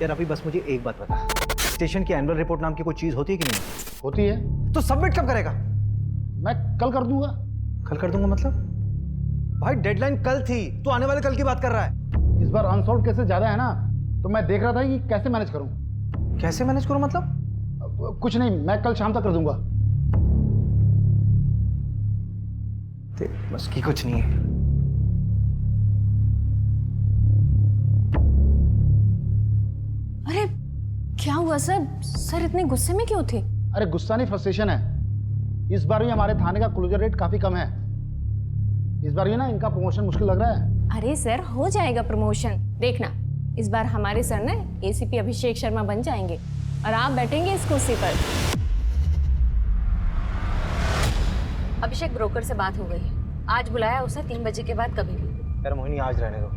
यार अभी बस मुझे एक बात बता, स्टेशन की एनुअल रिपोर्ट नाम की कोई चीज होती है कि नहीं? होती है। तो सबमिट कब करेगा? मैं कल कर दूंगा। कल कर दूंगा मतलब? भाई डेडलाइन कल थी, तू आने वाले कल की बात कर रहा है। इस बार अनसॉल्व केसेस ज्यादा है ना, तो मैं देख रहा था कि कैसे मैनेज करूं। कैसे मैनेज करूं मतलब? कुछ नहीं, मैं कल शाम तक कर दूंगा। बस की कुछ नहीं है। अरे क्या हुआ सर? सर इतने गुस्से में क्यों थे? अरे गुस्सा नहीं, फ्रस्ट्रेशन है। इस बार भी हमारे थाने का क्लोजर रेट काफी कम है। इस बार भी ना इनका प्रमोशन मुश्किल लग रहा है। अरे सर हो जाएगा प्रमोशन, देखना इस बार हमारे सर ना एसीपी अभिषेक शर्मा बन जाएंगे और आप बैठेंगे इस कुर्सी पर। अभिषेक ब्रोकर से बात हो गई, आज बुलाया उसने 3 बजे के बाद कभी भी। यार मोहिनी आज रहने दो,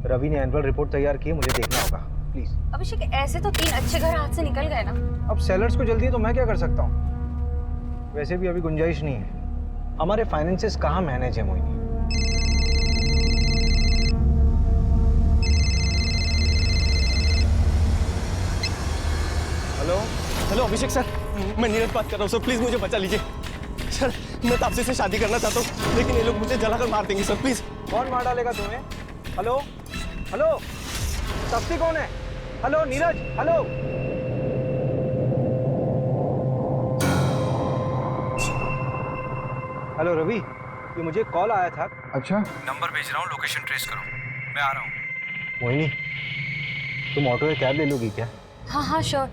रवि ने एनुअल रिपोर्ट तैयार की है, मुझे देखना होगा प्लीज। अभिषेक ऐसे तो 3 अच्छे घर हाथ से निकल गए ना। अब सेलर्स को जल्दी है तो मैं क्या कर सकता हूँ? वैसे भी अभी गुंजाइश नहीं है, हमारे फाइनेंसेस कहाँ मैनेज है मोहिनी। हेलो अभिषेक सर, मैं नीरज बात कर रहा हूँ सर, प्लीज मुझे बचा लीजिए सर। मैं तापसी से शादी करना चाहता हूँ, लेकिन ये लोग मुझे जलाकर मार देंगे सर, प्लीज। कौन मार डालेगा तुम्हें? हेलो हेलो, तापसी कौन है? Hello Neeraj, hello. Hello Ravi, ये मुझे कॉल आया था। अच्छा, नंबर भेज रहा हूँ, लोकेशन ट्रेस करो, मैं आ रहा हूँ। मोहिनी, तुम ऑटो या कैब ले लोगी क्या? हाँ हाँ श्योर,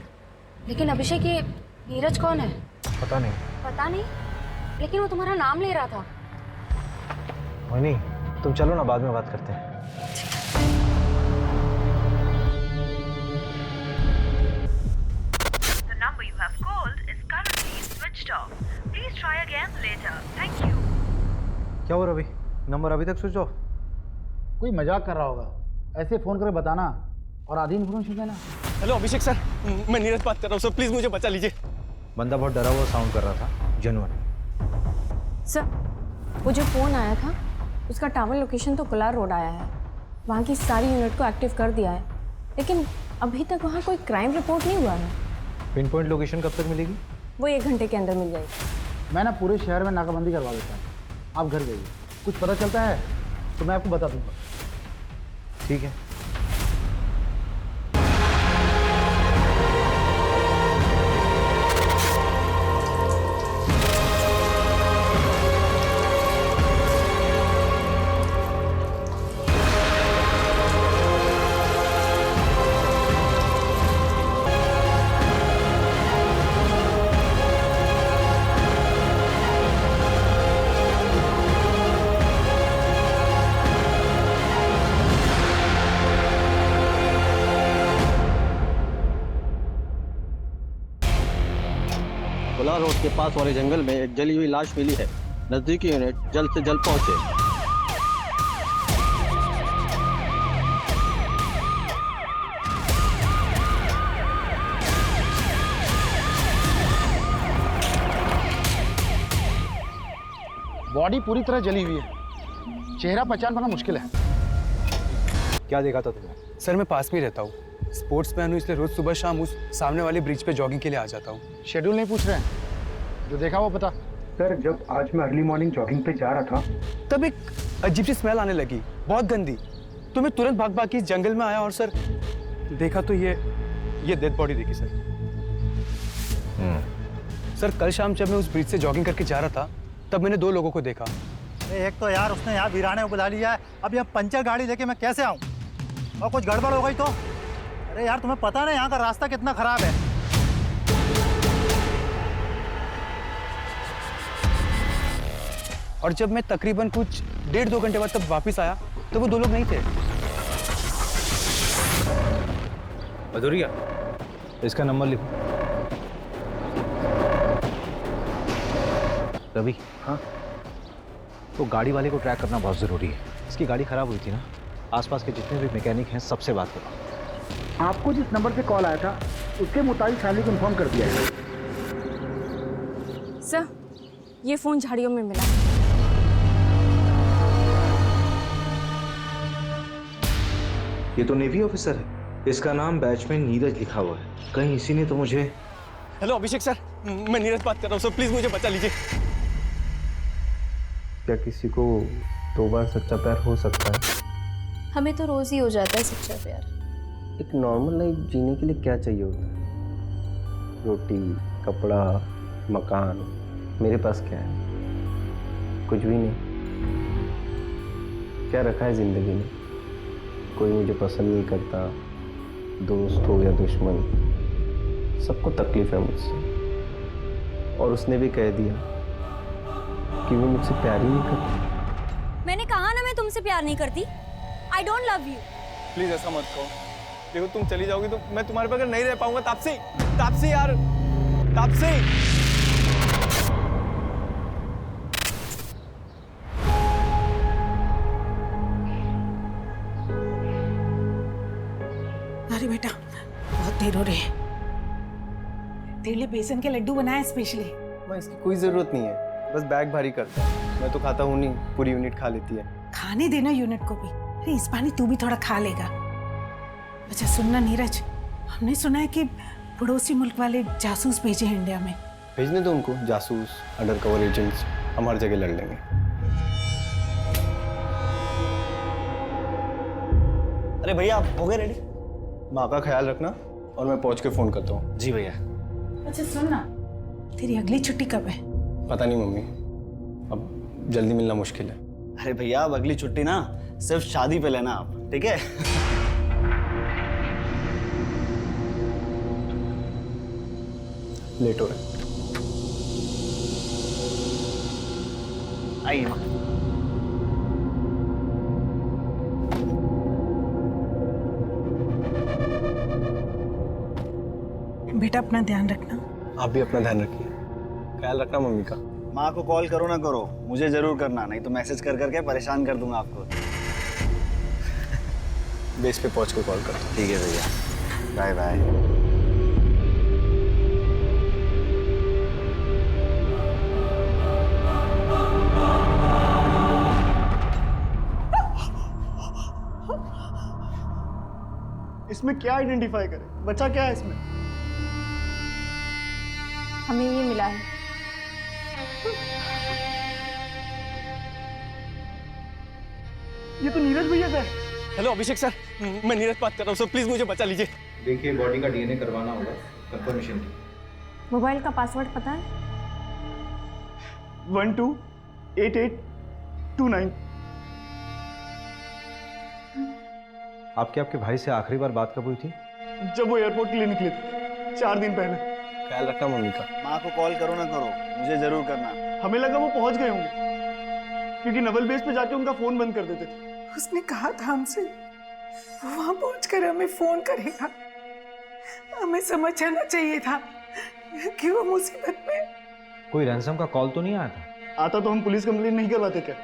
लेकिन अभिषेक ये नीरज कौन है? पता नहीं। पता नहीं, लेकिन वो तुम्हारा नाम ले रहा था। मोहिनी तुम चलो ना, बाद में बात करते हैं। The number you have called is currently switched off. Please try again later. Thank you. क्या हो रवि, नंबर अभी तक स्विच ऑफ? कोई मजाक कर रहा होगा। ऐसे फोन करके बताना और आधी इन्फॉर्मेशन देना। हेलो अभिषेक सर, मैं नीरज बात कर रहा हूँ सर, प्लीज मुझे बचा लीजिए। बंदा बहुत डरा हुआ साउंड कर रहा था, जेन्युइन। सर वो जो फोन आया था उसका टावर लोकेशन तो कोलार रोड आया है, वहाँ की सारी यूनिट को एक्टिव कर दिया है, लेकिन अभी तक वहाँ कोई क्राइम रिपोर्ट नहीं हुआ है। पिन पॉइंट लोकेशन कब तक मिलेगी? वो 1 घंटे के अंदर मिल जाएगी। मैं ना पूरे शहर में नाकाबंदी करवा देता हूँ, आप घर जाइए। कुछ पता चलता है तो मैं आपको बता दूंगा। ठीक है। कोलार रोड के पास वाले जंगल में एक जली हुई लाश मिली है। नजदीकी यूनिट जल्द से जल्द पहुंचे। बॉडी पूरी तरह जली हुई है, चेहरा पहचान पाना मुश्किल है। क्या देखा था तुमने? सर मैं पास में ही रहता हूँ, स्पोर्ट्स मैन हूँ, इसलिए रोज सुबह शाम उस सामने वाले ब्रिज पे जॉगिंग के लिए आ जाता हूँ। शेड्यूल नहीं पूछ रहे हैं, जो देखा वो पता। सर जब आज मैं अर्ली मॉर्निंग जॉगिंग पे जा रहा था तब एक अजीब सी स्मेल आने लगी, बहुत गंदी। तो मैं तुरंत भाग भाग के इस जंगल में आया और सर देखा तो ये डेड बॉडी देखी सर। सर कल शाम जब मैं उस ब्रिज से जॉगिंग करके जा रहा था तब मैंने 2 लोगों को देखा। एक तो यार उसने यहाँ वीराने को बुला लिया है, अब यहाँ पंचर गाड़ी लेके मैं कैसे आऊँ? और कुछ गड़बड़ हो गई तो? अरे यार तुम्हें पता नहीं यहाँ का रास्ता कितना खराब है। और जब मैं तकरीबन कुछ 1.5-2 घंटे बाद तब वापस आया तो वो 2 लोग नहीं थे। मधुरिया, इसका नंबर लिखो। रवि, हाँ तो गाड़ी वाले को ट्रैक करना बहुत ज़रूरी है। इसकी गाड़ी खराब हुई थी ना, आसपास के जितने भी मैकेनिक हैं सबसे बात करो। आपको जिस नंबर से कॉल आया था उसके मुताबिक फैमिली को इन्फॉर्म कर दिया है। सर ये फोन झाड़ियों में मिला। ये तो नेवी ऑफिसर है। इसका नाम बैच में नीरज लिखा हुआ है, कहीं इसी ने तो मुझे। हेलो अभिषेक सर, मैं नीरज बात कर रहा हूँ सर, प्लीज मुझे बचा लीजिए। क्या किसी को 2 बार सच्चा प्यार हो सकता है? हमें तो रोज़ ही हो जाता है सच्चा प्यार। एक नॉर्मल लाइफ जीने के लिए क्या चाहिए होता है? रोटी, कपड़ा, मकान। मेरे पास क्या है? कुछ भी नहीं। क्या रखा है जिंदगी में? कोई मुझे पसंद नहीं करता, दोस्त हो या दुश्मन, सबको तकलीफ है मुझसे। और उसने भी कह दिया कि वो मुझसे प्यार ही नहीं करती। मैंने कहा ना मैं तुमसे प्यार नहीं करती। I don't love you. Please ऐसा मत कहो। देखो तुम चली जाओगी तो मैं तुम्हारे बगैर नहीं रह पाऊंगा। तापसी, तापसी यार, तापसी। अरे बेटा, बहुत देर हो रही है। तेरे लिए बेसन के लड्डू बनाए स्पेशली। मैं इसकी कोई जरूरत नहीं है, बस बैग भारी करता है। मैं तो खाता हूँ नहीं, पूरी यूनिट खा लेती है। खाने देना यूनिट को भी। अरे इस बार तू भी थोड़ा खा लेगा। अच्छा सुनना नीरज, हमने सुना है कि पड़ोसी मुल्क वाले जासूस भेजे हैं इंडिया में। भेजने दो उनको, जासूस, अंडर कवर एजेंट्स, हम हर जगह लड़ लेंगे। अरे भैया आप हो गए रेडी? माँ का ख्याल रखना और मैं पहुँच के फ़ोन करता हूँ। जी भैया। अच्छा सुनना, तेरी अगली छुट्टी कब है? पता नहीं मम्मी, अब जल्दी मिलना मुश्किल है। अरे भैया अब अगली छुट्टी ना सिर्फ शादी पे लेना आप, ठीक है? लेट हो रहा है। आइए माँ। बेटा अपना ध्यान रखना। आप भी अपना ध्यान रखिए, ख्याल रखना मम्मी का। माँ को कॉल करो ना करो, मुझे जरूर करना, नहीं तो मैसेज कर करके परेशान कर दूंगा आपको। बेस पे पहुंच के कॉल करता हूँ। ठीक है भैया, बाय बाय। इसमें क्या आइडेंटिफाई करें? बच्चा क्या है इसमें? हमें ये मिला है। ये तो नीरज भैया का है। हेलो अभिषेक सर, मैं नीरज बात कर रहा हूँ सर, प्लीज मुझे बचा लीजिए। देखिए बॉडी का डीएनए करवाना होगा, कंफर्मेशन की। मोबाइल का पासवर्ड पता है? 128829। आपके भाई से आखिरी बार बात कब हुई थी? जब वो एयरपोर्ट के लिए निकले थे 4 दिन पहले। ख्याल रखना मम्मी का। माँ को कॉल करो ना करो, मुझे जरूर करना। हमें लगा वो पहुंच गए होंगे, क्योंकि नवल बेस पे जाके उनका फोन बंद कर देते थे। उसने कहा था हमसे वो वहां पहुंचकर हमें फोन करेगा। हमें समझ जाना चाहिए था कि वो मुसीबत में। कोई रैंसम का कॉल तो नहीं आया था? आता तो हम पुलिस कंप्लेंट नहीं करवाते क्या?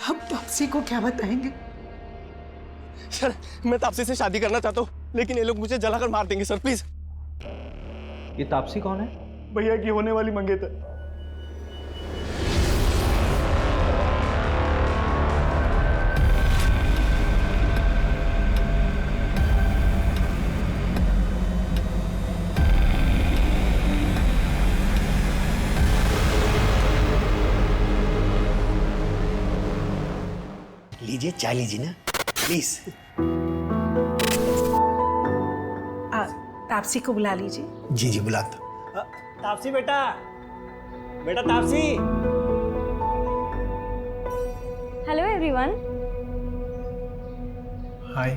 हम तापसी को क्या बताएंगे? सर मैं तापसी से शादी करना चाहता हूँ, लेकिन ये लोग मुझे जलाकर मार देंगे सर, प्लीज। ये तापसी कौन है? भैया की होने वाली मंगेतर। लीजिए चाय लीजिए ना प्लीज। तापसी को बुला लीजिए। जी जी बुलाता। तापसी बेटा, बेटा तापसी। Hello everyone. हाय।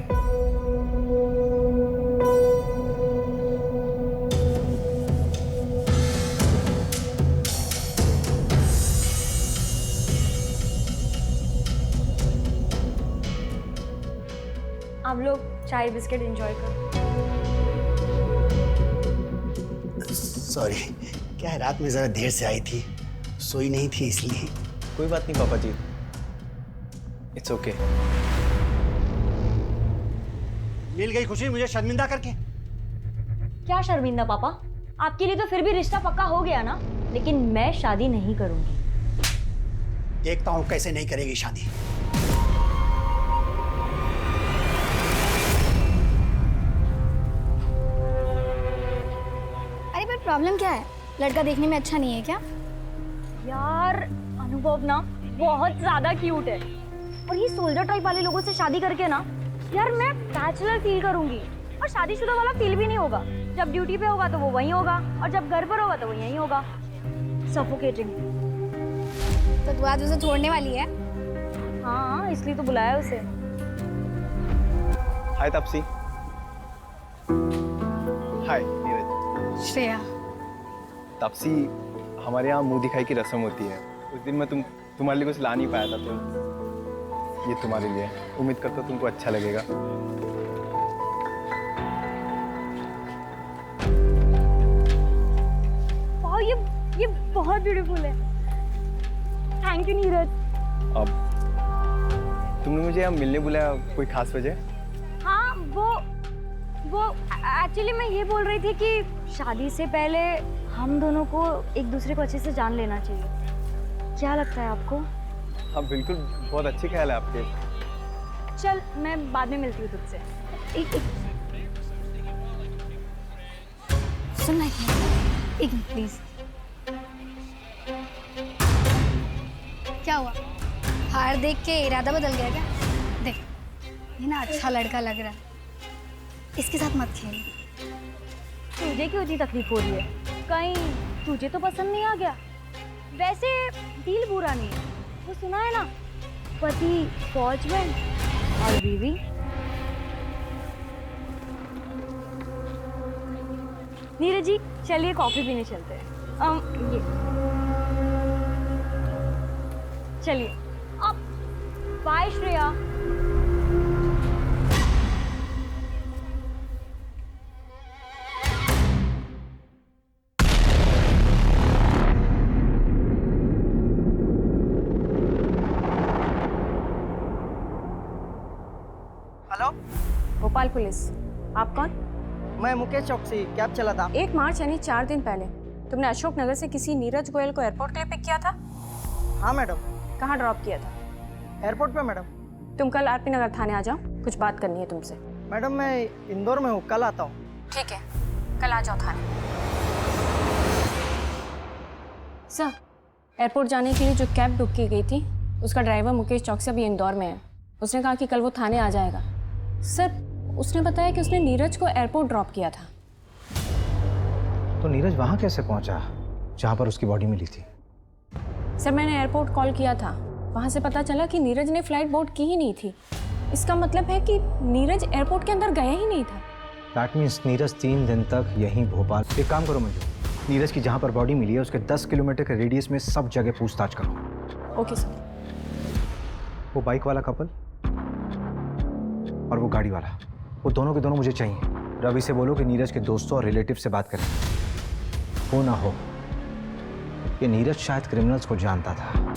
आप लोग चाय बिस्किट एंजॉय करो। सॉरी, क्या है रात में जरा देर से आई थी, सोई नहीं थी इसलिए। कोई बात नहीं पापा जी, इट्स ओके। मिल गई खुशी मुझे शर्मिंदा करके। क्या शर्मिंदा पापा? आपके लिए तो फिर भी रिश्ता पक्का हो गया ना, लेकिन मैं शादी नहीं करूंगी। देखता हूँ कैसे नहीं करेगी शादी। प्रॉब्लम क्या है? लड़का देखने में अच्छा नहीं है क्या? यार अनुभव ना बहुत ज्यादा क्यूट है, और ये सोल्जर टाइप वाले लोगों से शादी करके ना यार मैं बैचलर फील करूंगी, और शादीशुदा वाला फील भी नहीं होगा। जब ड्यूटी पे होगा तो वो वहीं होगा, और जब घर पर होगा तो वो यहीं होगा। सफोकेटिंग। तो तू आज उसे छोड़ने वाली है? हाँ, इसलिए तो बुलाया उसे। हाय तापसी। हाय नीरज। श्रेया। तापसी, हमारे यहाँ मुंह दिखाई की रस्म होती है। उस दिन मैं तुम्हारे लिए कुछ ला नहीं पाया था, तो ये तुम्हारे लिए है। उम्मीद करता हूँ तुमको अच्छा लगेगा। वाह, ये बहुत ब्यूटीफुल है। Thank you Neeraj. अब तुमने मुझे यहाँ मिलने बुलाया, कोई खास वजह? हाँ, वो एक्चुअली मैं ये बोल रही थी कि शादी से पहले हम दोनों को एक दूसरे को अच्छे से जान लेना चाहिए। क्या लगता है आपको? हाँ बिल्कुल, बहुत अच्छे ख्याल है आपके। चल, मैं बाद में मिलती हूँ तुझसे। एक सुन ना, एक मिनट प्लीज। क्या हुआ? हार देख के इरादा बदल गया क्या? देख, ये ना अच्छा लड़का लग रहा है, इसके साथ मत खेल। तुझे क्यों इतनी तकलीफ हो रही है? कहीं तुझे तो पसंद नहीं आ गया? वैसे दिल बुरा नहीं है, वो सुना है ना, पति फौज में और बीवी। नीरज जी, चलिए कॉफी पीने चलते हैं। ये चलिए। अब bye Shreya. Hello, Bhopal police. आप कौन? मैं मुकेश चौकसी, कैब चला था। 1 मार्च यानी 4 दिन पहले तुमने अशोक नगर से किसी नीरज गोयल को एयरपोर्ट के लिए पिक किया था? हाँ मैडम। कहाँ ड्रॉप किया था? एयरपोर्ट पे मैडम। तुम कल आरपी नगर थाने आ जाओ, कुछ बात करनी है तुमसे। मैडम मैं इंदौर में हूँ, कल आता हूँ। ठीक है, कल आ जाओ थाने। सर, एयरपोर्ट जाने के लिए जो कैब बुक की गई थी उसका ड्राइवर मुकेश चौकसी अभी इंदौर में है। उसने कहा कि कल वो थाने आ जाएगा। सर, उसने बताया कि उसने नीरज को एयरपोर्ट ड्रॉप किया था। तो नीरज वहाँ कैसे पहुँचा जहाँ पर उसकी बॉडी मिली थी? सर, मैंने एयरपोर्ट कॉल किया था, वहाँ से पता चला कि नीरज ने फ्लाइट बोर्ड की ही नहीं थी। इसका मतलब है कि नीरज एयरपोर्ट के अंदर गया ही नहीं था। दैट मीन्स नीरज 3 दिन तक यहीं भोपाल। एक काम करो मंजू, नीरज की जहाँ पर बॉडी मिली है उसके 10 किलोमीटर के रेडियस में सब जगह पूछताछ करो। Okay sir. वो बाइक वाला कपल और वो गाड़ी वाला, वो दोनों के दोनों मुझे चाहिए। रवि से बोलो कि नीरज के दोस्तों और रिलेटिव से बात करें। हो ना हो, ये नीरज शायद क्रिमिनल्स को जानता था।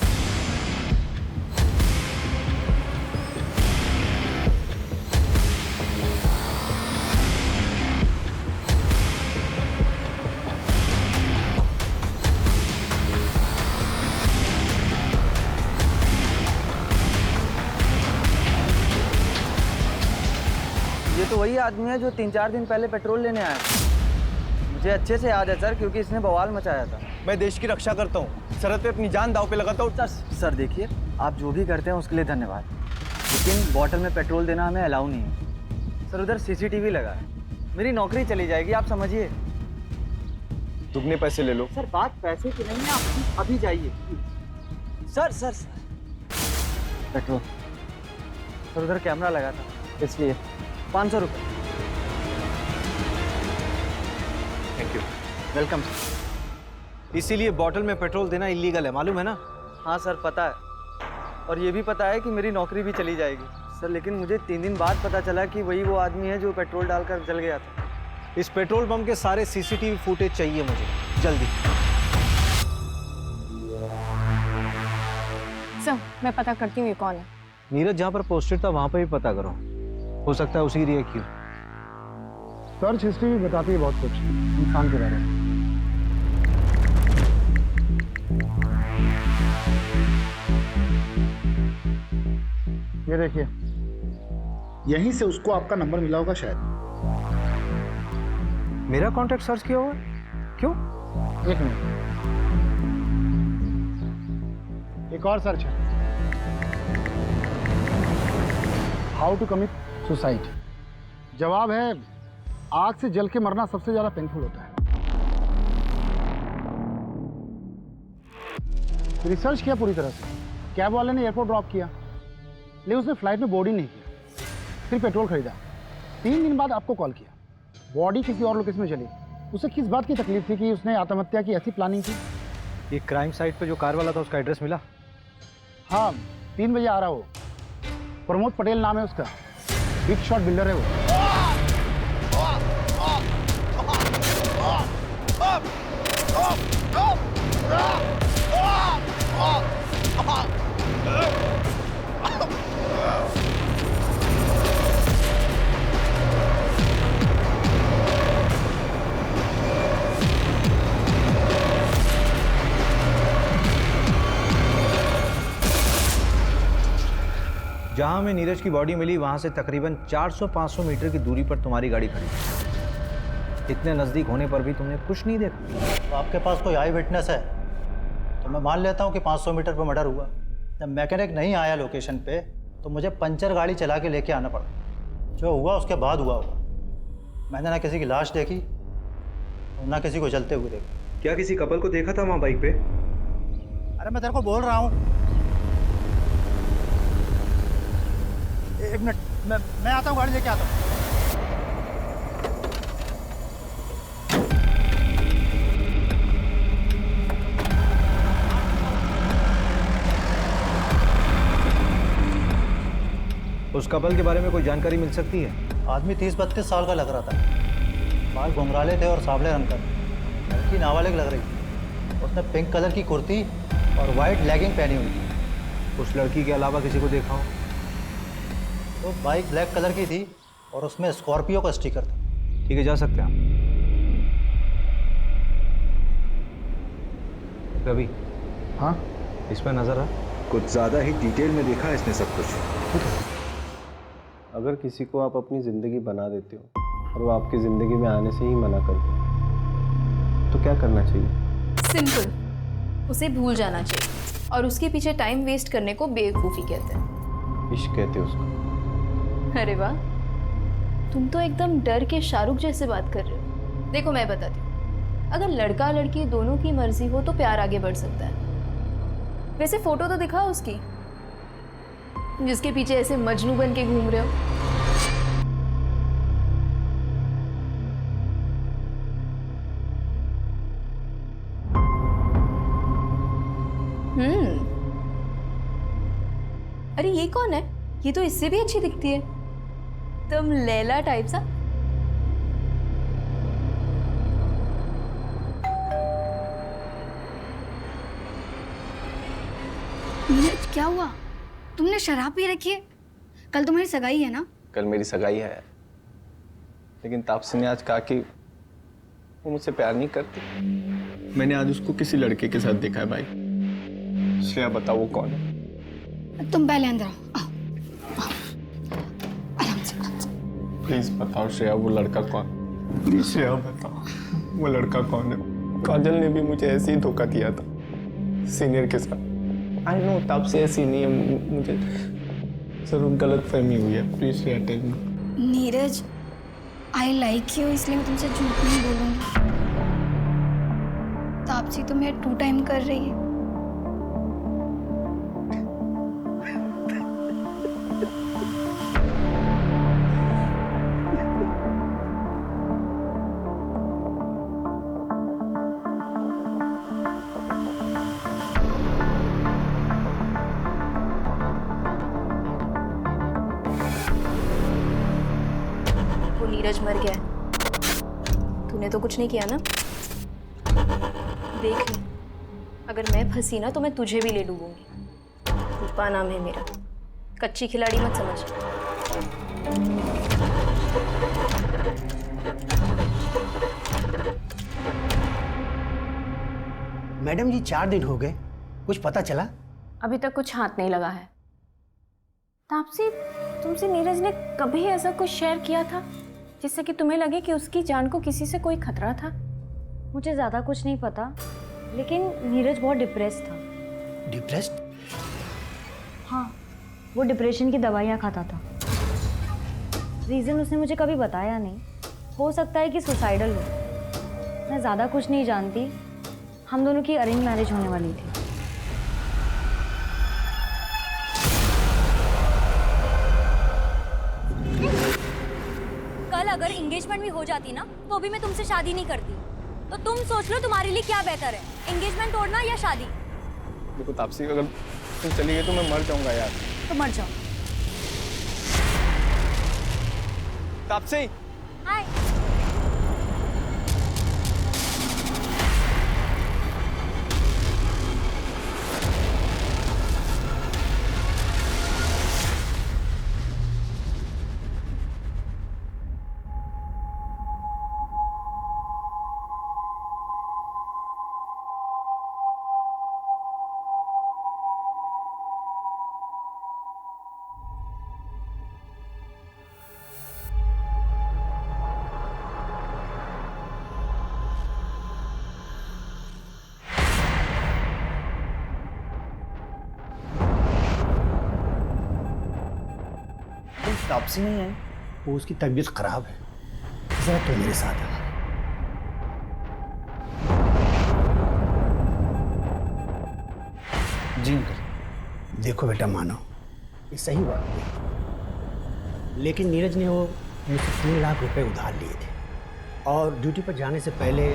ये तो वही आदमी है जो 3-4 दिन पहले पेट्रोल लेने आया था। मुझे अच्छे से याद है सर, क्योंकि इसने बवाल मचाया था। मैं देश की रक्षा करता हूँ, सरहद पे अपनी जान दांव पे लगाता हूँ। सर देखिए, आप जो भी करते हैं उसके लिए धन्यवाद, लेकिन बॉटल में पेट्रोल देना हमें अलाउ नहीं है। सर, उधर CCTV लगा है, मेरी नौकरी चली जाएगी, आप समझिए। दुगने पैसे ले लो। सर, बात पैसे की नहीं है, आप अभी जाइए। Sir petrol. सर, उधर कैमरा लगा था, इसलिए 500 रुपये। Thank you. Welcome sir. इसीलिए बॉटल में पेट्रोल देना इलीगल है, मालूम है ना? हाँ सर, पता है, और ये भी पता है कि मेरी नौकरी भी चली जाएगी सर। लेकिन मुझे 3 दिन बाद पता चला कि वही वो आदमी है जो पेट्रोल डालकर जल गया था। इस पेट्रोल पंप के सारे CCTV फुटेज चाहिए मुझे, जल्दी। सर, मैं पता करती हूँ ये कौन है। नीरज जहाँ पर पोस्टेड था वहाँ पर भी पता करो, हो सकता है उसी रिएक्ट क्यों। सर्च हिस्ट्री भी बताती है बहुत कुछ इंसान के बारे में। ये देखिए, यहीं से उसको आपका नंबर मिला होगा शायद। मेरा कांटेक्ट सर्च किया होगा? क्यों? एक मिनट, एक और सर्च है, हाउ टू कमिट सुसाइड। जवाब है आग से जल के मरना सबसे ज्यादा पेनफुल होता है। रिसर्च किया पूरी तरह से, कैब वाले ने एयरपोर्ट ड्रॉप किया, लेकिन उसने फ्लाइट में बोर्ड ही नहीं किया, फिर पेट्रोल खरीदा, 3 दिन बाद आपको कॉल किया, बॉडी किसी और लोकेशन में चली। उसे किस बात की तकलीफ थी कि उसने आत्महत्या की ऐसी प्लानिंग की? ये क्राइम साइट पे जो कार वाला था उसका एड्रेस मिला? हाँ, 3 बजे आ रहा हो। प्रमोद पटेल नाम है उसका, बिग शॉट बिल्डर है वो। जहां हमें नीरज की बॉडी मिली वहां से तकरीबन 400-500 मीटर की दूरी पर तुम्हारी गाड़ी खड़ी थी। इतने नजदीक होने पर भी तुमने कुछ नहीं देखा। तो आपके पास कोई आई विटनेस है तो मैं मान लेता हूँ कि 500 मीटर पर मर्डर हुआ। जब मैकेनिक नहीं आया लोकेशन पे तो मुझे पंचर गाड़ी चला के लेके आना पड़ा। जो हुआ उसके बाद हुआ होगा। मैंने ना किसी की लाश देखी और ना किसी को जलते हुए देखा। क्या किसी कपल को देखा था वहां बाइक पे? अरे मैं तेरे को बोल रहा हूँ, एक मिनट, मैं आता हूँ, गाड़ी लेके आता हूँ। उस कपल के बारे में कोई जानकारी मिल सकती है? आदमी 30-32 साल का लग रहा था, बाल घुंघराले थे और सांवले रंग का। लड़की नाबालिग लग रही थी। उसने पिंक कलर की कुर्ती और वाइट लेगिंग पहनी हुई थी। उस लड़की के अलावा किसी को देखा हो? तो बाइक ब्लैक कलर की थी और उसमें स्कॉर्पियो का स्टिकर था। ठीक है, जा सकते हैं आप। रवि, हाँ, इस पर नजर आ। कुछ ज़्यादा ही डिटेल में देखा है इसने सब कुछ। अगर किसी को आप अपनी ज़िंदगी बना देते हो और वो आपकी ज़िंदगी में आने से ही मना कर दे तो क्या करना चाहिए? सिंपल, उसे भूल जाना चाहिए और उसके पीछे टाइम वेस्ट करने को बेवकूफ़ी कहते हैं। इश्क कहते हैं उसको। अरे वाह, तुम तो एकदम डर के शाहरुख जैसे बात कर रहे हो। देखो मैं बताती हूँ, अगर लड़का लड़की दोनों की मर्जी हो तो प्यार आगे बढ़ सकता है। वैसे फोटो तो दिखाओ उसकी, जिसके पीछे ऐसे मजनू बन के घूम रहे हो। अरे ये कौन है? ये तो इससे भी अच्छी दिखती है, तुम लैला टाइप सा। नीरज, क्या हुआ? तुमने शराब पी रखी है? कल तुम्हारी सगाई है ना? कल मेरी सगाई है, लेकिन तापसी ने आज कहा कि वो मुझसे प्यार नहीं करती। मैंने आज उसको किसी लड़के के साथ देखा है भाई। श्रेया, बताओ वो कौन है? तुम पहले अंदर आओ। प्लीज बताओ श्रेया, वो लड़का कौन? प्लीज श्रेया बताओ, वो लड़का कौन है? काजल ने भी मुझे ऐसे ही धोखा दिया था, सीनियर के साथ। आई नो तापसी ऐसी नहीं है, मुझे जरूर गलत फहमी हुई है। Please Shreya tell me. Neeraj, I like you, इसलिए मैं तुमसे झूठ नहीं बोलूंगी। तापसी तो मेरा 2 टाइम कर रही है। नीरज मर गया है, तूने तो कुछ नहीं किया ना? देख ले, अगर मैं फंसी ना तो मैं तुझे भी ले डूबूंगी। रूपा नाम है मेरा, कच्ची खिलाड़ी मत समझ। मैडम जी 4 दिन हो गए, कुछ पता चला? अभी तक कुछ हाथ नहीं लगा है। तापसी, तुमसे नीरज ने कभी ऐसा कुछ शेयर किया था जिससे कि तुम्हें लगे कि उसकी जान को किसी से कोई खतरा था? मुझे ज़्यादा कुछ नहीं पता, लेकिन नीरज बहुत डिप्रेस था। डिप्रेस्ड? हाँ, वो डिप्रेशन की दवाइयाँ खाता था। रीज़न उसने मुझे कभी बताया नहीं। हो सकता है कि सुसाइडल हो। मैं ज़्यादा कुछ नहीं जानती। हम दोनों की अरेंज मैरिज होने वाली थी। कल अगर एंगेजमेंट भी हो जाती ना, तो भी मैं तुमसे शादी नहीं करती। तो तुम सोच लो तुम्हारे लिए क्या बेहतर है, एंगेजमेंट तोड़ना या शादी? देखो तापसी, अगर तुम चली गई तो मैं मर जाऊंगा यार। तो मर जाओ। तापसी, हाय। तापसी नहीं है, वो उसकी तबीयत खराब है। जरा तुम मेरे साथ आना। जी अंकल। देखो बेटा, मानो ये सही बात नहीं, लेकिन नीरज ने वो मुझसे 3 लाख रुपए उधार लिए थे और ड्यूटी पर जाने से पहले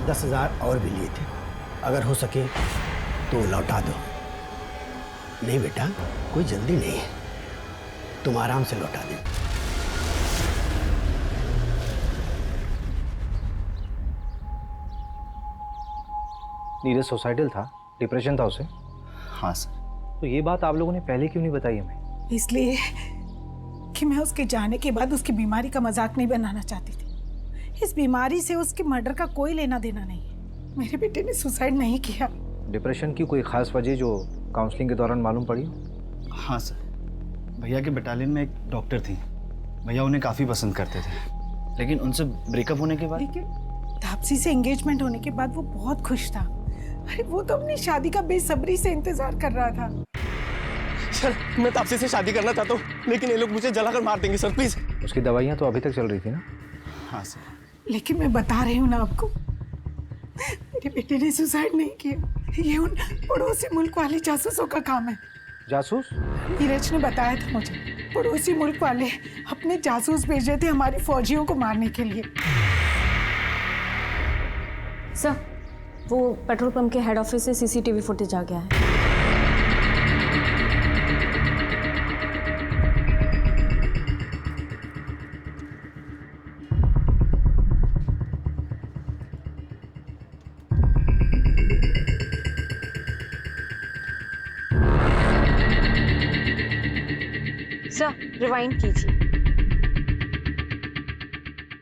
10,000 और भी लिए थे। अगर हो सके तो लौटा दो। नहीं बेटा, कोई जल्दी नहीं है, तुम आराम से लौटा दे। नीरज सुसाइडल था, डिप्रेशन था उसे? हाँ सर। तो ये बात आप लोगों ने पहले क्यों नहीं बताई हमें? इसलिए कि मैं उसके जाने के बाद उसकी बीमारी का मजाक नहीं बनाना चाहती थी। इस बीमारी से उसके मर्डर का कोई लेना देना नहीं है। मेरे बेटे ने सुसाइड नहीं किया। डिप्रेशन की कोई खास वजह जो काउंसलिंग के दौरान मालूम पड़ी? हाँ सर, भैया के बटालियन में एक डॉक्टर थी। भैया उन्हें काफ़ी पसंद करते थे, लेकिन उनसे ब्रेकअप होने के बाद। लेकिन तापसी से एंगेजमेंट होने के बाद वो बहुत खुश था। अरे वो तो अपनी शादी का बेसब्री से इंतजार कर रहा था। सर, मैं तापसी से शादी करना चाहता हूँ, लेकिन ये लोग मुझे जलाकर मार देंगे सर, प्लीज। उसकी दवाइयाँ तो अभी तक चल रही थी ना? हाँ सर। लेकिन मैं बता रही हूँ ना आपको, मेरे बेटे ने सुसाइड नहीं किया। ये उन पड़ोसी मुल्क वाले जासूसों का काम है। जासूस? नीरज ने बताया था मुझे, पड़ोसी मुल्क वाले अपने जासूस भेजे थे हमारी फौजियों को मारने के लिए। सर, वो पेट्रोल पंप के हेड ऑफिस से सीसीटीवी फुटेज आ गया है। सर, रिवाइंड कीजिए।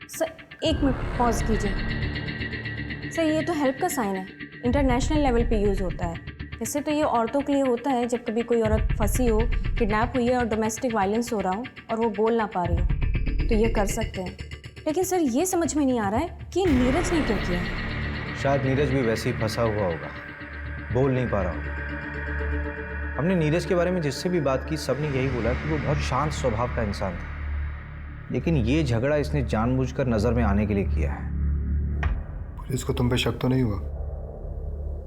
सर, 1 मिनट पॉज कीजिए। सर, ये तो हेल्प का साइन है, इंटरनेशनल लेवल पे यूज़ होता है। वैसे तो ये औरतों के लिए होता है जब कभी कोई औरत फंसी हो, किडनैप हुई है और डोमेस्टिक वायलेंस हो रहा हो और वो बोल ना पा रही हो, तो ये कर सकते हैं। लेकिन सर, ये समझ में नहीं आ रहा है कि नीरज ने क्यों किया। शायद नीरज भी वैसे ही फंसा हुआ होगा, बोल नहीं पा रहा होगा। हमने नीरज के बारे में जिससे भी बात की, सबने यही बोला कि वो बहुत शांत स्वभाव का इंसान था, लेकिन ये झगड़ा इसने जानबूझकर नजर में आने के लिए किया है। पुलिस को तुम पे शक तो नहीं हुआ?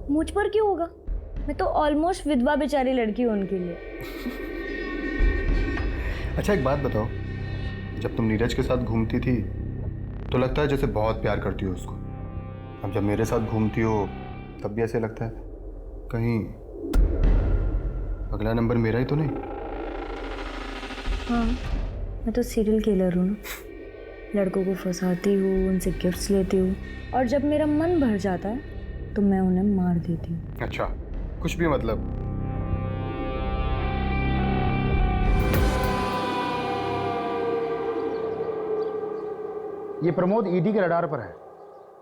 मुझ पर क्यों होगा? मैं तो ऑलमोस्ट विधवा बेचारी लड़की हूँ उनके लिए। अच्छा एक बात बताओ, जब तुम नीरज के साथ घूमती थी तो लगता है जैसे बहुत प्यार करती हो उसको, अब जब मेरे साथ घूमती हो तब भी ऐसे लगता है कहीं अगला नंबर मेरा ही तो नहीं? हाँ, मैं तो सीरियल किलर हूँ ना। लड़कों को फंसाती हूँ, उनसे गिफ्ट्स लेती हूँ और जब मेरा मन भर जाता है तो मैं उन्हें मार देती हूँ। अच्छा, कुछ भी मतलब? ये प्रमोद ईडी के रडार पर है।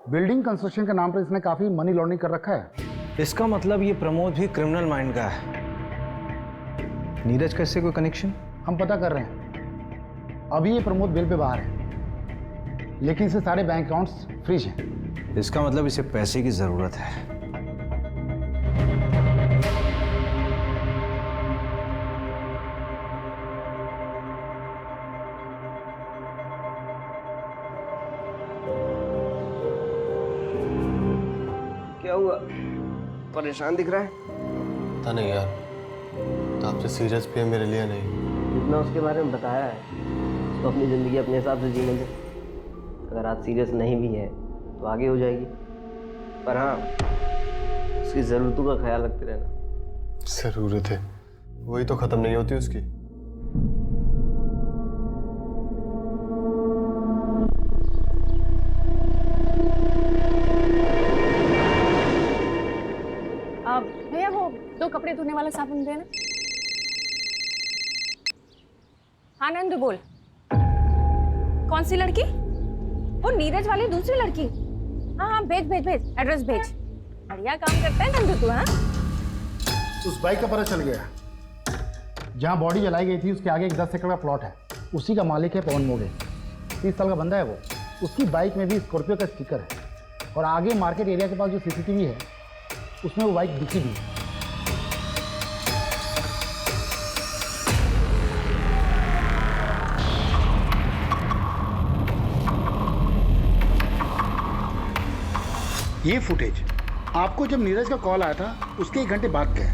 बिल्डिंग कंस्ट्रक्शन के नाम पर इसने काफी मनी लॉन्ड्रिंग कर रखा है। इसका मतलब ये प्रमोद भी क्रिमिनल माइंड का है। नीरज का इससे कोई कनेक्शन? हम पता कर रहे हैं। अभी ये प्रमोद बिल पे बाहर है, लेकिन इससे सारे बैंक अकाउंट्स फ्रीज हैं। इसका मतलब इसे पैसे की जरूरत है। क्या हुआ? परेशान दिख रहा है। पता नहीं यार, तो आपसे सीरियस भी है मेरे लिए नहीं। जितना उसके बारे में बताया है उसको अपनी ज़िंदगी अपने हिसाब से जीने दे। अगर आज सीरियस नहीं भी है तो आगे हो जाएगी, पर हाँ उसकी ज़रूरतों का ख्याल रखते रहना। ज़रूरत है, वही तो ख़त्म नहीं होती उसकी। भैया वो 2 कपड़े धोने वाला साबुन देना। हाँ नंद बोल। कौन सी लड़की? वो नीरज वाली दूसरी लड़की। हाँ हाँ भेज भेज भेज, एड्रेस भेज। बढ़िया काम करता है नंद तू। हाँ उस बाइक का पता चल गया। जहाँ बॉडी जलाई गई थी उसके आगे एक 10 एकड़ का प्लॉट है। उसी का मालिक है पवन मोगे, 30 साल का बंदा है वो। उसकी बाइक में भी स्कॉर्पियो का स्टिकर है और आगे मार्केट एरिया के पास जो CCTV है उसमें वो बाइक दिखी भी है। ये फुटेज आपको जब नीरज का कॉल आया था उसके 1 घंटे बाद का है।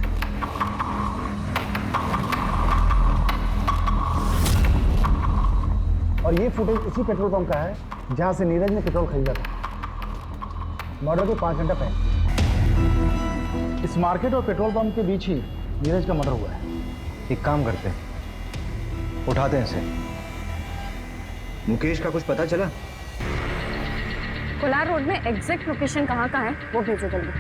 और ये फुटेज उसी पेट्रोल पंप का है जहां से नीरज ने पेट्रोल खरीदा था मर्डर के 5 घंटा पहले। इस मार्केट और पेट्रोल पंप के बीच ही नीरज का मर्डर हुआ है। एक काम करते हैं, उठाते हैं इसे। मुकेश का कुछ पता चला? कोलार रोड में एग्जैक्ट लोकेशन कहाँ का है वो भेजो जल्दी।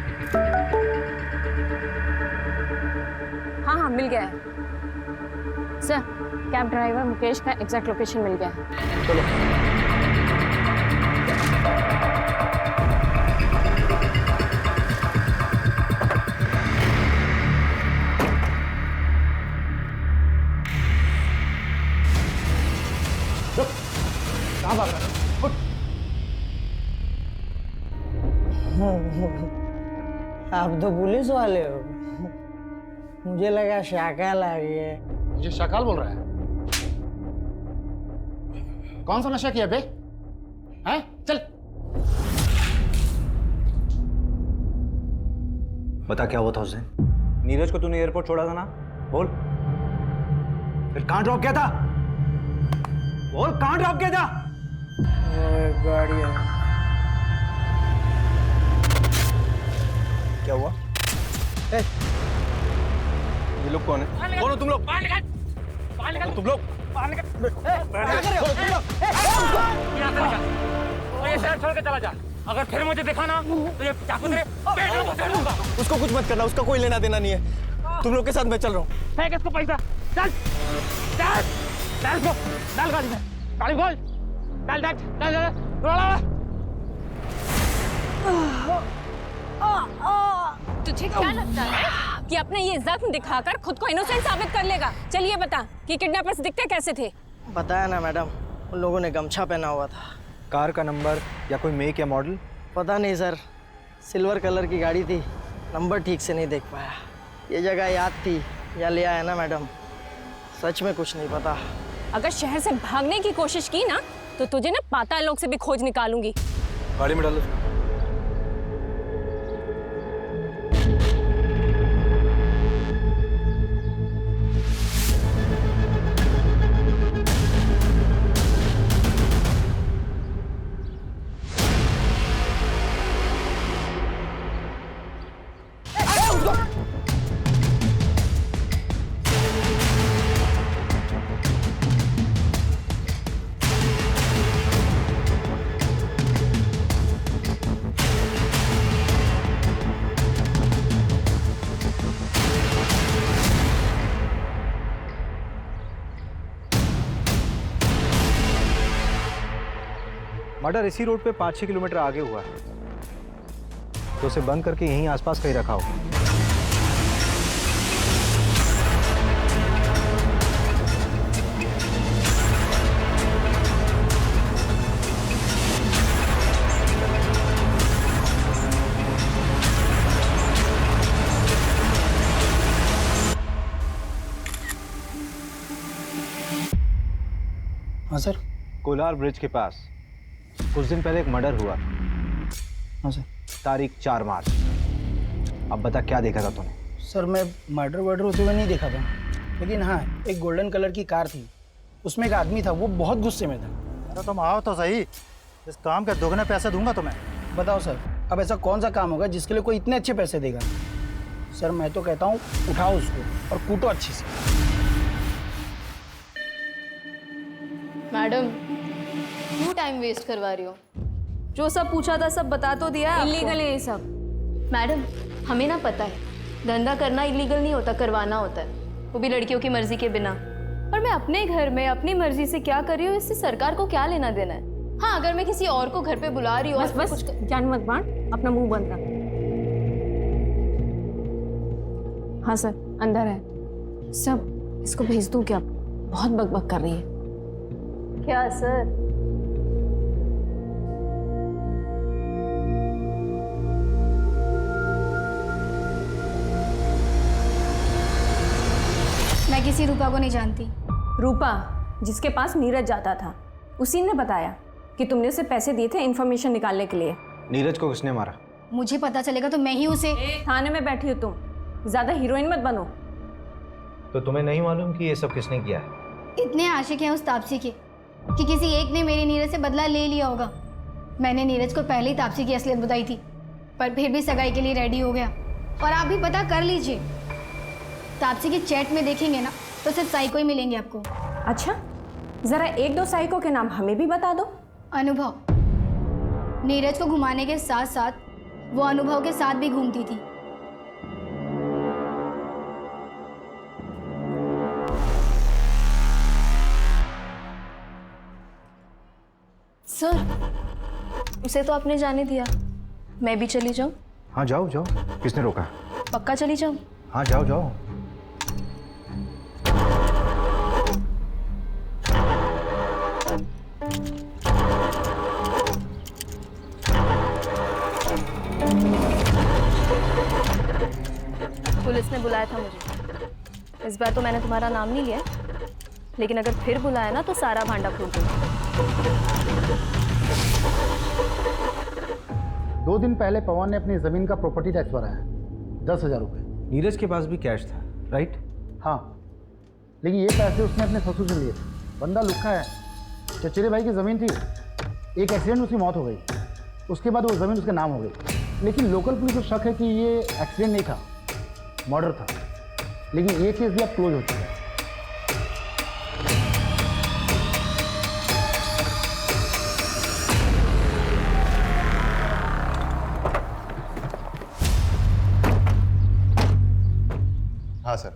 हाँ हाँ मिल गया है सर। कैब ड्राइवर मुकेश का एग्जैक्ट लोकेशन मिल गया है। चलो कहाँ भाग रहा है? आप तो पुलिस वाले हो, मुझे लगा शाकाल आ गया। मुझे शाकाल बोल रहा है? कौन सा नशा किया बे? हैं? चल। बता क्या हुआ था उस दिन? नीरज को तूने एयरपोर्ट छोड़ा था ना? बोल। फिर कहाँ ड्रॉप किया था? बोल कहाँ ड्रॉप किया था? गाड़ी है। क्या हुआ? ये लोग कौन है? कौन हो तुम लोग? तुम लोग ये शहर छोड़ के चला जा। अगर फिर मुझे देखा ना तो ये चाकू तेरे पेट में घुसा दूंगा। उसको कुछ मत करना, उसका कोई लेना देना नहीं है। तुम लोग के साथ मैं चल रहा हूँ। फेंक इसको पैसा। चल चल चल इसको डाल गाड़ी में। गाड़ी खोल। डाल डाल डाल डाल। तुझे क्या लगता है कि अपने ये जख्म दिखाकर खुद को इनोसेंट साबित कर लेगा? चलिए बता कि किडनैपर्स दिखते कैसे थे? बताया ना मैडम, उन लोगों ने गमछा पहना हुआ था। कार का नंबर या कोई मेक या मॉडल? पता नहीं सर, सिल्वर कलर की गाड़ी थी, नंबर ठीक से नहीं देख पाया। ये जगह याद थी या ले आया ना मैडम, सच में कुछ नहीं पता। अगर शहर से भागने की कोशिश की ना तो तुझे ना पाताल लोक से भी खोज निकालूंगी। गाड़ी में डालो। मर्डर इसी रोड पे 5-6 किलोमीटर आगे हुआ है, तो उसे बंद करके यहीं आसपास कहीं रखा होगा। हाँ सर। कोलार ब्रिज के पास कुछ दिन पहले एक मर्डर हुआ। हाँ सर। तारीख 4 मार्च। अब बता क्या देखा था तूने? सर मैं मर्डर वर्डर होते हुए नहीं देखा था, लेकिन हाँ एक गोल्डन कलर की कार थी, उसमें एक आदमी था, वो बहुत गुस्से में था। अरे तुम आओ तो सही, इस काम के दोगुने पैसे दूंगा तुम्हें। बताओ सर, अब ऐसा कौन सा काम होगा जिसके लिए कोई इतने अच्छे पैसे देगा? सर मैं तो कहता हूँ उठाओ उसको और कूटो अच्छी से। मैडम क्यों टाइम वेस्ट करवा रही हो? जो सब पूछा था सब बता तो दिया है। इलीगल है ये सब। मैडम हमें ना पता है, धंधा करना इलीगल नहीं होता, करवाना होता है, वो भी लड़कियों की मर्जी के बिना। और मैं अपने घर में अपनी मर्जी से क्या कर रही हूँ, इससे सरकार को क्या लेना देना है? हाँ अगर मैं किसी और को घर पे बुला रही हूँ। बस कुछ जान मत बांट, अपना मुंह बंद रख। हाँ सर अंदर है सब, इसको भेज दूं क्या? बहुत बकबक कर रही है। क्या सर? मैं किसी रूपा को नहीं जानती। रूपा जिसके पास नीरज जाता था, उसी ने बताया कि तुमने उसे पैसे दिए थे इन्फॉर्मेशन निकालने के लिए। नीरज को किसने मारा? मुझे पता चलेगा तो मैं ही उसे। थाने में बैठी हो तुम, ज्यादा हीरोइन मत बनो। तो तुम्हें नहीं मालूम कि ये सब किसने किया है? इतने आशिक हैं उस तापसी के कि किसी एक ने मेरे नीरज से बदला ले लिया होगा। मैंने नीरज को पहले ही तापसी की असलियत बताई थी, पर फिर भी सगाई के लिए रेडी हो गया। और आप भी पता कर लीजिए, तापसी की चैट में देखेंगे ना तो सिर्फ साइको ही मिलेंगे आपको। अच्छा जरा एक दो साइको के नाम हमें भी बता दो। अनुभव, नीरज को घुमाने के साथ साथ वो अनुभव के साथ भी घूमती थी। सर उसे तो आपने जाने दिया, मैं भी चली जाऊं? हाँ जाओ जाओ, किसने रोका? पक्का चली जाऊं? हाँ जाओ जाओ। पुलिस ने बुलाया था मुझे। इस बार तो मैंने तुम्हारा नाम नहीं लिया, लेकिन अगर फिर बुलाया ना तो सारा भांडा फोड़ दूंगा। 2 दिन पहले पवन ने अपनी जमीन का प्रॉपर्टी टैक्स भरा है, 10,000 रुपये। नीरज के पास भी कैश था, राइट? हाँ, लेकिन ये पैसे उसने अपने ससुर से लिए थे। बंदा लुक्खा है। चचेरे भाई की ज़मीन थी, एक एक्सीडेंट में उसकी मौत हो गई, उसके बाद वो ज़मीन उसके नाम हो गई। लेकिन लोकल पुलिस को शक है कि ये एक्सीडेंट नहीं था, मर्डर था। लेकिन ये केस भी अब क्लोज हो चुका है। हाँ सर,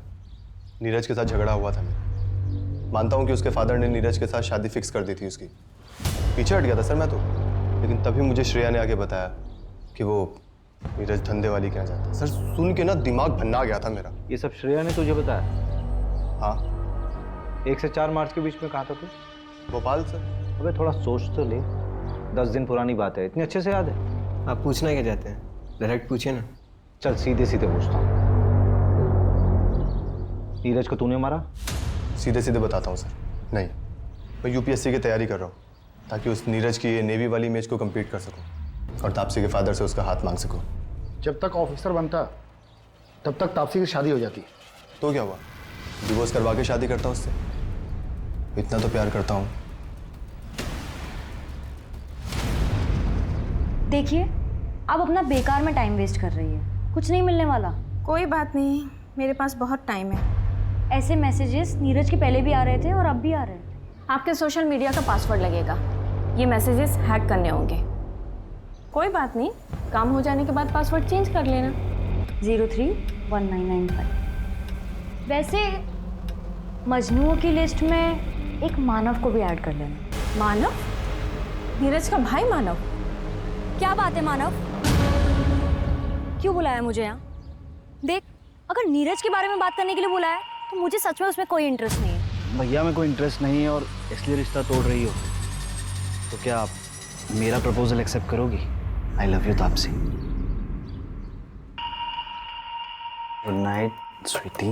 नीरज के साथ झगड़ा हुआ था मेरा। मानता हूँ कि उसके फादर ने नीरज के साथ शादी फिक्स कर दी थी उसकी। पीछे हट गया था सर मैं तो, लेकिन तभी मुझे श्रेया ने आके बताया कि वो नीरज धंधे वाली क्या जाता है। सर सुन के ना दिमाग भन्ना गया था मेरा। ये सब श्रेया ने तुझे बताया? हाँ। 1 से 4 मार्च के बीच में कहाँ था तू? भोपाल सर। अबे थोड़ा सोच तो ले, 10 दिन पुरानी बात है, इतनी अच्छे से याद है? आप पूछना क्या चाहते हैं? डायरेक्ट पूछिए ना। चल सीधे सीधे पूछता हूँ, नीरज को तूने मारा? सीधे सीधे बताता हूँ सर, नहीं। मैं यूपीएससी की तैयारी कर रहा हूँ ताकि उस नीरज की ये नेवी वाली इमेज को कंप्लीट कर सकूँ और तापसी के फादर से उसका हाथ मांग सकूँ। जब तक ऑफिसर बनता तब तक तापसी की शादी हो जाती। तो क्या हुआ, डिवोर्स करवा के शादी करता हूँ उससे? इतना तो प्यार करता हूँ। देखिए आप अपना बेकार में टाइम वेस्ट कर रही है, कुछ नहीं मिलने वाला। कोई बात नहीं, मेरे पास बहुत टाइम है। ऐसे मैसेजेस नीरज के पहले भी आ रहे थे और अब भी आ रहे हैं। आपके सोशल मीडिया का पासवर्ड लगेगा, ये मैसेजेस हैक करने होंगे। कोई बात नहीं, काम हो जाने के बाद पासवर्ड चेंज कर लेना। 031995। वैसे मजनुओं की लिस्ट में एक मानव को भी ऐड कर लेना। मानव? नीरज का भाई मानव? क्या बात है मानव, क्यों बुलाया मुझे यहाँ? देख, अगर नीरज के बारे में बात करने के लिए बुलाया तो मुझे सच में उसमें कोई इंटरेस्ट नहीं है। भैया में कोई इंटरेस्ट नहीं है और इसलिए रिश्ता तोड़ रही हो, तो क्या आप मेरा प्रपोजल एक्सेप्ट करोगी? I love you Taapsee. Good night sweetie.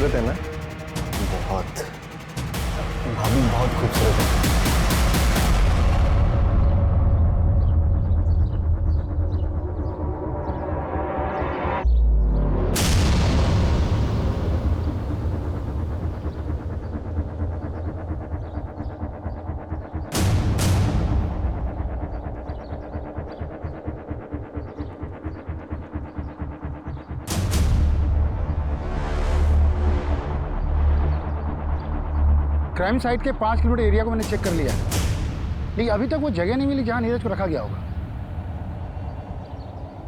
खूबसूरत है ना? बहुत। भाभी बहुत खूबसूरत है। क्राइम साइट के 5 किलोमीटर एरिया को मैंने चेक कर लिया है, लेकिन अभी तक वो जगह नहीं मिली जहां नीरज को रखा गया होगा।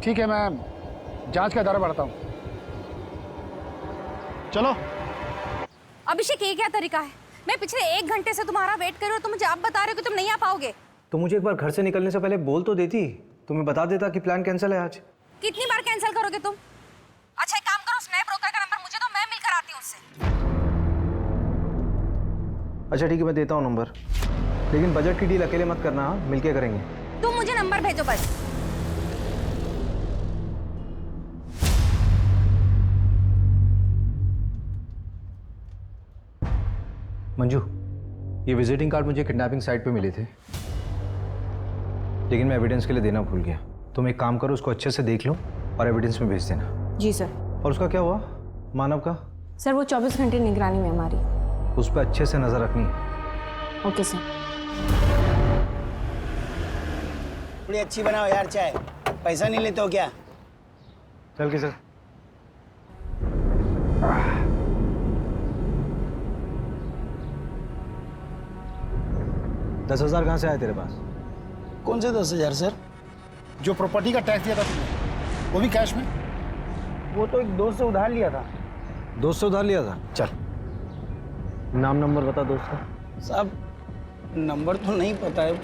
ठीक है, मैं जांच का दायरा बढ़ाता हूँ। चलो। अभिषेक, ये क्या तरीका है? मैं पिछले 1 घंटे से तुम्हारा वेट कर रही हूँ, तुम मुझे अब बता रहे हो कि तुम नहीं आ पाओगे। तो मुझे एक बार घर से निकलने से पहले बोल तो देती, तुम्हें बता देता कि प्लान कैंसिल है आज। कितनी बार कैंसिल करोगे तुम? अच्छा एक काम करो, उस नए ब्रोकर का नंबर मुझे दो, मैं मिलकर आती हूँ उससे। अच्छा ठीक है, मैं देता हूँ नंबर, लेकिन बजट की डील अकेले मत करना, हाँ? मिलके करेंगे। तुम मुझे नंबर भेजो बस। मंजू, ये विजिटिंग कार्ड मुझे किडनैपिंग साइट पे मिले थे, लेकिन मैं एविडेंस के लिए देना भूल गया। तुम एक काम करो, उसको अच्छे से देख लो और एविडेंस में भेज देना। जी सर। और उसका क्या हुआ, मानव का? सर वो 24 घंटे निगरानी में हमारी। उस पर अच्छे से नजर रखनी है। Okay sir. थोड़ी अच्छी बनाओ यार चाय, पैसा नहीं लेते हो क्या? चल के सर। दस 10,000 कहाँ से आए तेरे पास? कौन से 10,000 सर? जो प्रॉपर्टी का टैक्स दिया था तुमने, वो भी कैश में? वो तो एक दोस्त से उधार लिया था। दोस्त से उधार लिया था? चल नाम नंबर बता दोस्त का। साहब नंबर तो नहीं पता है।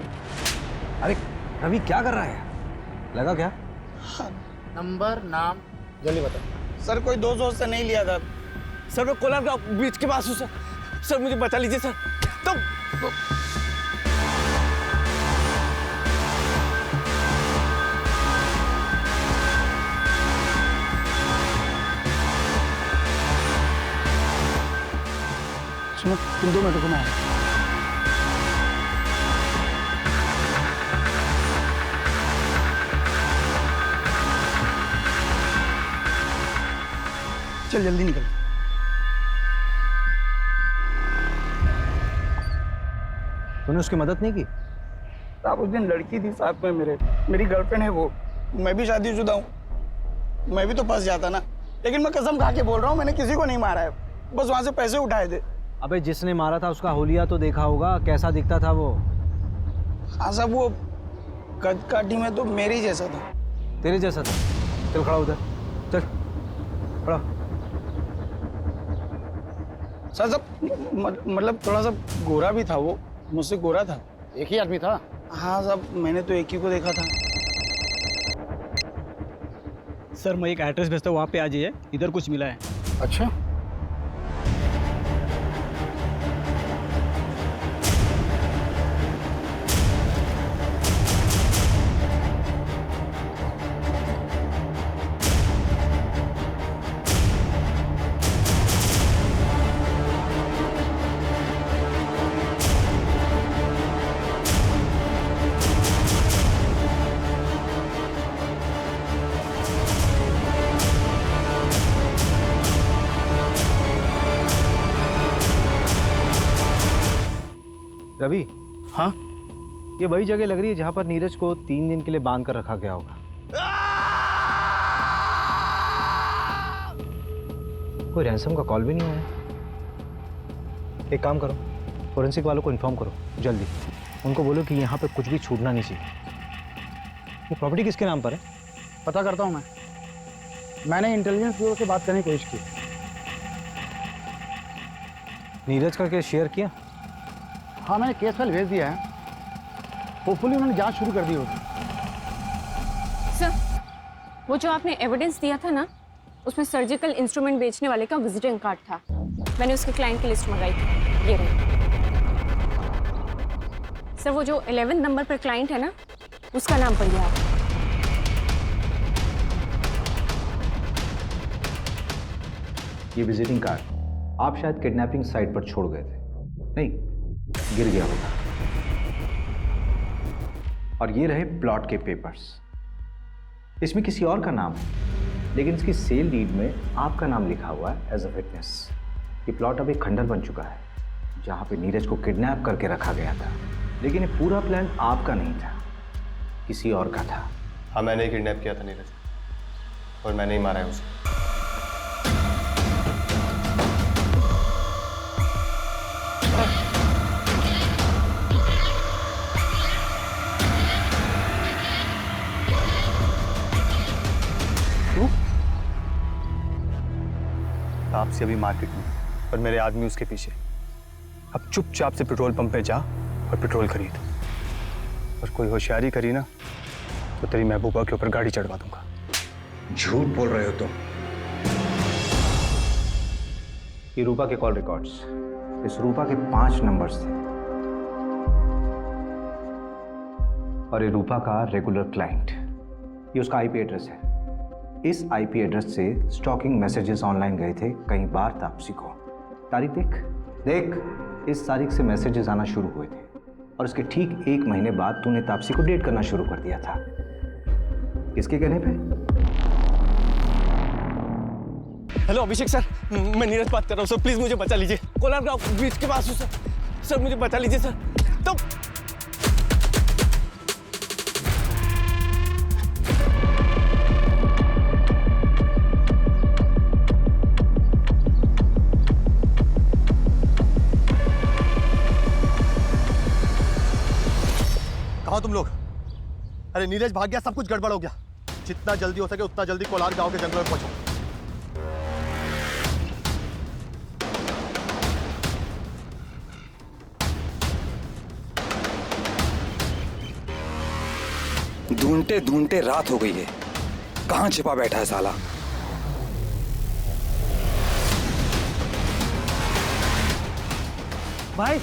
अरे रवि क्या कर रहा है, लगा क्या? नंबर नाम जल्दी बता। सर कोई दोस्त से नहीं लिया था सर। मैं कोलार का बीच के पास हूँ सर। सर मुझे बचा लीजिए सर। तो सुनो, तुम 2 मिनट को मैं चल जल्दी निकल। तूने उसकी मदद नहीं की? साहब उस दिन लड़की थी साथ में मेरी गर्लफ्रेंड है वो। मैं भी शादीशुदा हूँ, मैं भी तो फंस जाता ना। लेकिन मैं कसम खा के बोल रहा हूँ, मैंने किसी को नहीं मारा है, बस वहां से पैसे उठाए थे। अबे जिसने मारा था उसका होलिया तो देखा होगा, कैसा दिखता था वो? हाँ साहब, वो कद काठी में तो मेरे जैसा था। तेरे जैसा था? चल खड़ा उधर, चल खड़ा। सर सब मतलब थोड़ा सा गोरा भी था वो, मुझसे गोरा था। एक ही आदमी था? हाँ साहब, मैंने तो एक ही को देखा था। सर मैं एक एड्रेस भेजता हूँ, वहाँ पे आ जाइए, इधर कुछ मिला है। अच्छा रवि। हाँ? ये वही जगह लग रही है जहां पर नीरज को 3 दिन के लिए बांध कर रखा गया होगा। कोई रैंसम का कॉल भी नहीं आया। एक काम करो, फोरेंसिक वालों को इन्फॉर्म करो जल्दी। उनको बोलो कि यहाँ पे कुछ भी छूटना नहीं चाहिए। ये प्रॉपर्टी किसके नाम पर है? पता करता हूँ मैं। मैंने इंटेलिजेंस ब्यूरो से बात करने की कोशिश की। नीरज का केस शेयर किया? हाँ, मैंने केस फाइल भेज दिया है। होपफुली उन्होंने जांच शुरू कर दी होगी। सर वो जो आपने एविडेंस दिया था ना, उसमें सर्जिकल इंस्ट्रूमेंट बेचने वाले का विजिटिंग कार्ड था। मैंने उसके क्लाइंट की लिस्ट मंगाई थी, ये रही। सर वो जो 11 नंबर पर क्लाइंट है ना, उसका नाम पढ़ लिया आप। ये विजिटिंग कार्ड आप शायद किडनैपिंग साइट पर छोड़ गए थे। नहीं, गिर गया होगा। और ये रहे प्लॉट के पेपर्स। इसमें किसी और का नाम है, लेकिन इसकी सेल डीड में आपका नाम लिखा हुआ है एज अ विटनेस। ये प्लॉट अभी खंडर बन चुका है, जहां पे नीरज को किडनैप करके रखा गया था। लेकिन ये पूरा प्लान आपका नहीं था, किसी और का था। हाँ, मैंने ही किडनैप किया था नीरज, और मैंने ही मारा है उसे। तापसी अभी मार्केट में और मेरे आदमी उसके पीछे। अब चुपचाप से पेट्रोल पंप पे जा और पेट्रोल खरीद, और कोई होशियारी करी ना तो तेरी महबूबा के ऊपर गाड़ी चढ़वा दूंगा। झूठ बोल रहे हो तुम। ये रूपा के कॉल रिकॉर्ड्स, इस रूपा के 5 नंबर्स थे, और ये रूपा का रेगुलर क्लाइंट। ये उसका आईपी एड्रेस है। इस आईपी एड्रेस से स्टॉकिंग मैसेजेस ऑनलाइन गए थे कई बार तापसी को। तारीख देख, इस तारीख से मैसेजेस आना शुरू हुए थे, और इसके ठीक 1 महीने बाद तूने तापसी को डेट करना शुरू कर दिया था। किसके कहने पे? हेलो अभिषेक सर, मैं नीरज बात कर रहा हूँ सर, प्लीज मुझे बचा लीजिए। कोलार गांव ब्रिज के पास हूँ सर। सर मुझे बचा लीजिए सर। तो कहाँ तुम लोग? अरे नीरज भाग गया, सब कुछ गड़बड़ हो गया। जितना जल्दी हो सके उतना जल्दी कोलार गांव के जंगलों में पहुंचो। ढूंढते ढूंढते रात हो गई है, कहाँ छिपा बैठा है साला? भाई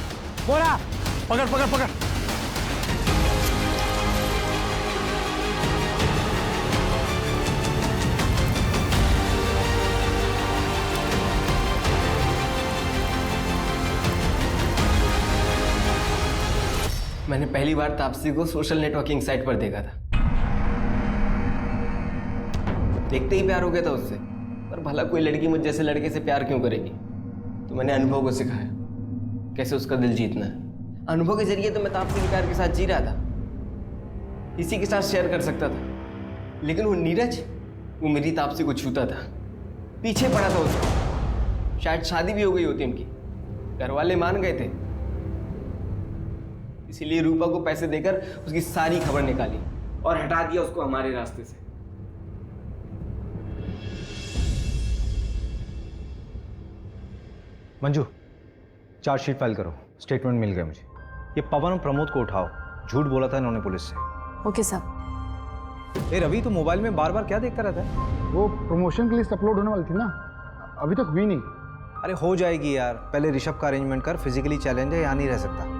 बोला, पकड़ पकड़ पकड़। मैंने पहली बार तापसी को सोशल नेटवर्किंग साइट पर देखा था। देखते ही प्यार हो गया था उससे। पर भला कोई लड़की मुझ जैसे लड़के से प्यार क्यों करेगी? तो मैंने अनुभव को सिखाया कैसे उसका दिल जीतना है। अनुभव के जरिए तो मैं तापसी के प्यार के साथ जी रहा था, इसी के साथ शेयर कर सकता था। लेकिन वो नीरज, वो मेरी तापसी को छूता था, पीछे पड़ा था उसको। शायद शादी भी हो गई होती उनकी, घर वाले मान गए थे। इसीलिए रूपा को पैसे देकर उसकी सारी खबर निकाली और हटा दिया उसको हमारे रास्ते से। मंजू, चार्जशीट फाइल करो। स्टेटमेंट मिल गया मुझे। ये पवन और प्रमोद को उठाओ, झूठ बोला था इन्होंने पुलिस से। ओके साहब। ए रवि, तू मोबाइल में बार बार क्या देखता रहता है? वो प्रमोशन के लिस्ट अपलोड होने वाली थी ना, अभी तक हुई नहीं। अरे हो जाएगी यार, पहले ऋषभ का अरेंजमेंट कर। फिजिकली चैलेंज है, यहाँ नहीं रह सकता।